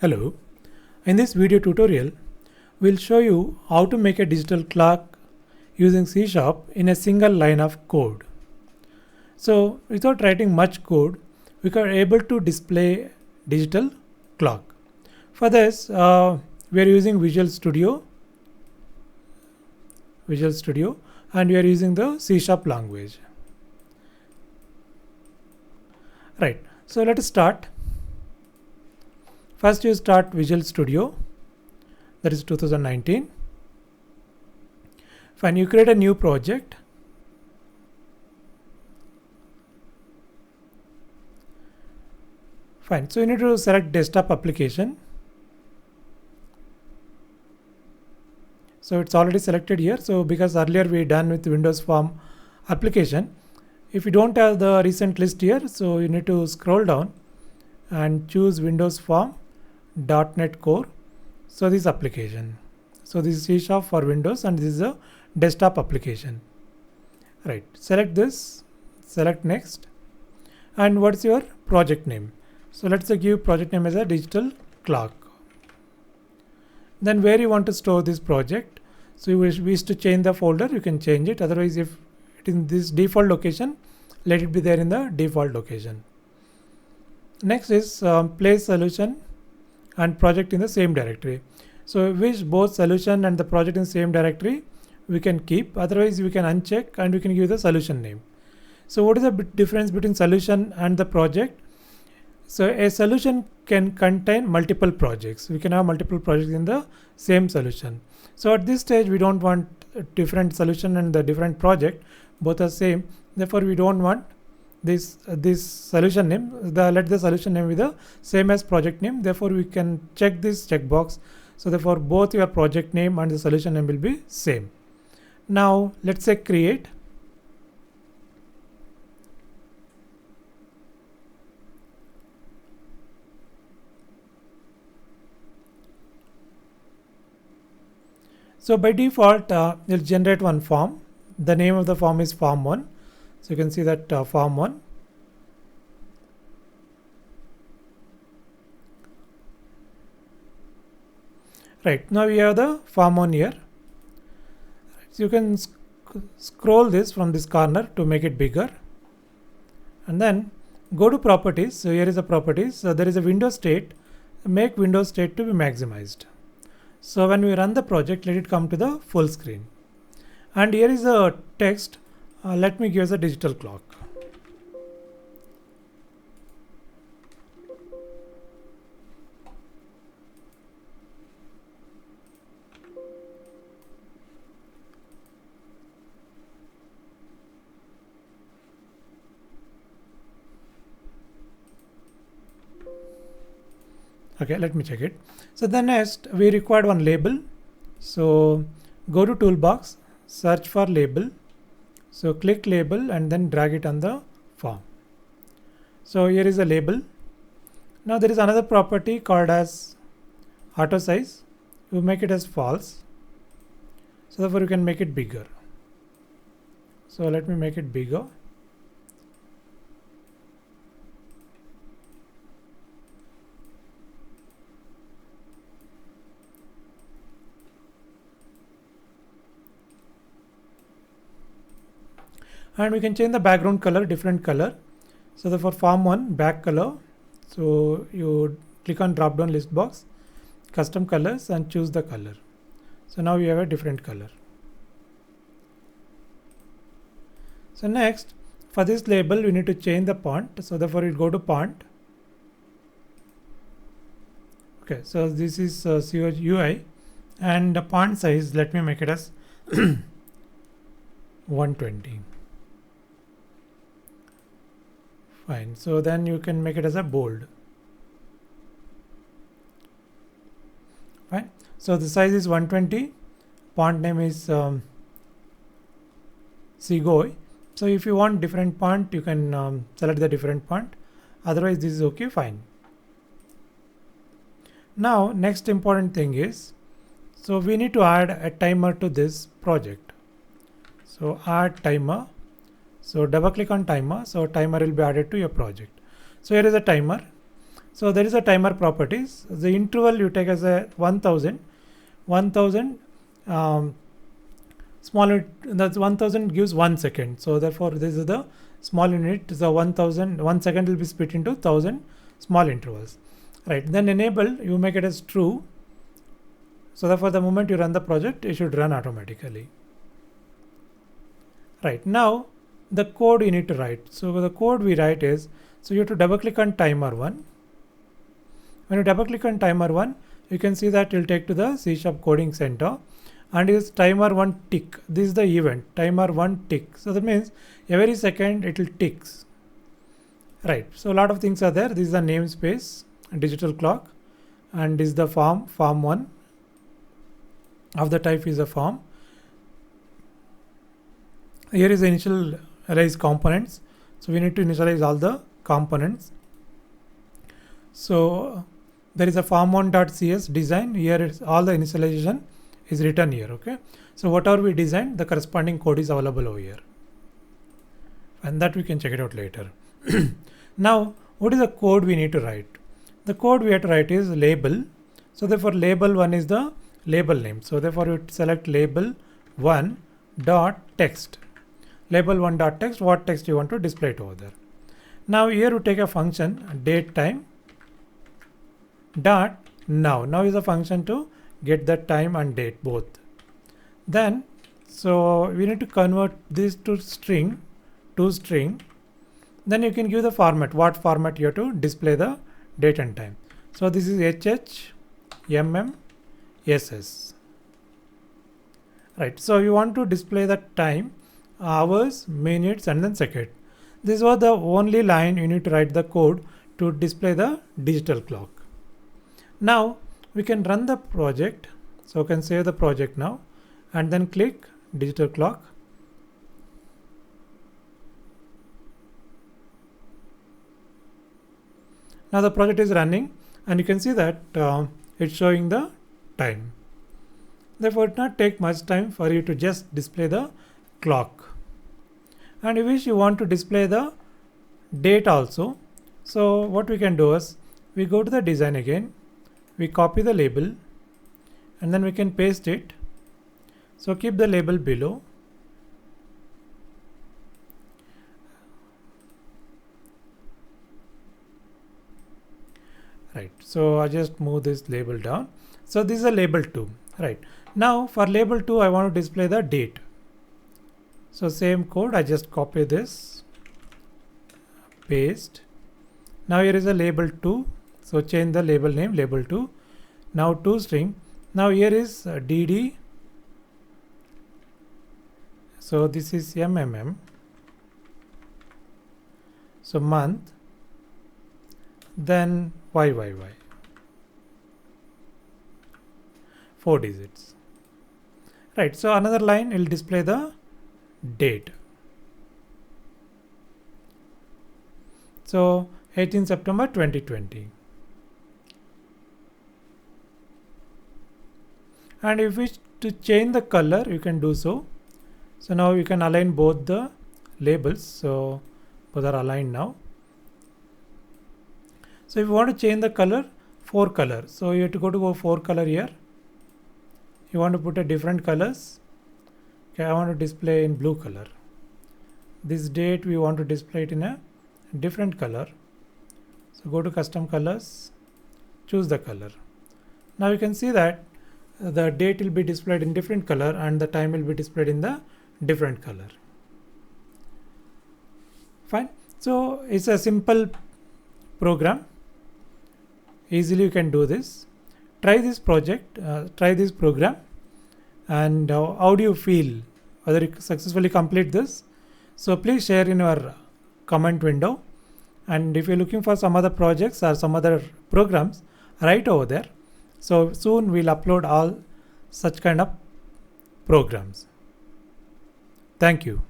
Hello, in this video tutorial, we'll show you how to make a digital clock using C# in a single line of code. So without writing much code, we are able to display digital clock. For this, we are using Visual Studio, and we are using the C# language. Right, so let us start. First you start Visual Studio, that is 2019. Fine, you create a new project. Fine, so you need to select desktop application. So it's already selected here. So because earlier we done with Windows Form application, if you don't have the recent list here, so you need to scroll down and choose Windows Form .NET Core. So this application. So this is C# for Windows and this is a desktop application. Right. Select this. Select next. And what's your project name? So let's say give project name as a digital clock. Then where you want to store this project. So you wish to change the folder, you can change it. Otherwise, if it is in this default location, let it be there in the default location. Next is place solution and project in the same directory. So wish both solution and the project in the same directory, we can keep. Otherwise, we can uncheck and we can give the solution name. So what is the difference between solution and the project? So a solution can contain multiple projects. We can have multiple projects in the same solution. So at this stage, we don't want a different solution and the different project, both are same. Therefore, we don't want this solution name. Let the solution name be the same as project name. Therefore, we can check this checkbox. So therefore, both your project name and the solution name will be same. Now let's say create. So by default, it'll generate one form. The name of the form is form 1. So you can see that form 1. Right, now we have the form 1 here. So you can scroll this from this corner to make it bigger. And then go to properties. So here is the properties. So there is a Windows state. Make Windows state to be maximized. So when we run the project, let it come to the full screen. And here is a text. Let me give us a digital clock. Okay, let me check it. So then next we required one label. So go to toolbox, search for label. So click label and then drag it on the form. So here is a label. Now there is another property called as auto size. You make it as false. So therefore you can make it bigger. So let me make it bigger. And we can change the background color, different color. So for form 1, back color. So you click on drop down list box, custom colors and choose the color. So now we have a different color. So next for this label, we need to change the font. So therefore we go to font. Okay, so this is UI and the font size, let me make it as 120. Fine. So then you can make it as a bold. Fine. So the size is 120. Font name is Segoy. So if you want different font, you can select the different font. Otherwise, this is okay. Fine. Now, next important thing is, so we need to add a timer to this project. So add timer. So double click on timer. So timer will be added to your project. So here is a timer. So there is a timer properties. The interval you take as a 1000 small unit, that's 1000 gives 1 second. So therefore this is the small unit. The 1000 1 second will be split into 1000 small intervals, right? Then enable, you make it as true. So therefore the moment you run the project, it should run automatically. Right, now the code you need to write. So the code we write is, so you have to double click on timer 1. When you double click on timer 1, you can see that it will take to the C# coding center, and is timer 1 tick. This is the event, timer 1 tick. So that means every second it will ticks. Right, so a lot of things are there. This is the namespace, digital clock, and this is the form 1 of the type is a form. Here is the initialize components. So we need to initialize all the components. So there is a form1.cs design. Here it's all the initialization is written here. Okay. So whatever we designed, the corresponding code is available over here. And that we can check it out later. Now, what is the code we need to write? The code we have to write is label. So therefore label 1 is the label name. So therefore you select label 1 dot text. Label 1 dot text, what text you want to display it over there. Now here you take a function date time dot now. Now is a function to get the time and date both. Then so we need to convert this to string. Then you can give the format, what format you have to display the date and time. So this is HH, right? So you want to display the time, hours, minutes, and then second. This was the only line you need to write the code to display the digital clock. Now we can run the project. So we can save the project now and then click digital clock. Now the project is running and you can see that it's showing the time. Therefore it not take much time for you to just display the clock. And if you want to display the date also, so what we can do is we go to the design again, we copy the label and then we can paste it. So keep the label below. Right, so I just move this label down. So this is a label 2, right? Now for label 2 I want to display the date. So same code, I just copy this, paste. Now here is a label 2. So change the label name, label 2. Now toString. Now here is DD. So this is MMM. So month. Then YYY. 4 digits. Right. So another line will display the date. So 18 September 2020. And if you wish to change the color, you can do so. So now you can align both the labels. So both are aligned now. So if you want to change the color, 4 color. So you have to go 4 color here. You want to put a different colors. Okay, I want to display in blue color. This date we want to display it in a different color. So go to custom colors, choose the color. Now you can see that the date will be displayed in different color and the time will be displayed in the different color. Fine. So it's a simple program. Easily you can do this. Try this project, try this program, and how do you feel whether you successfully complete this? So please share in your comment window, and if you're looking for some other projects or some other programs, write over there. So soon we'll upload all such kind of programs. Thank you.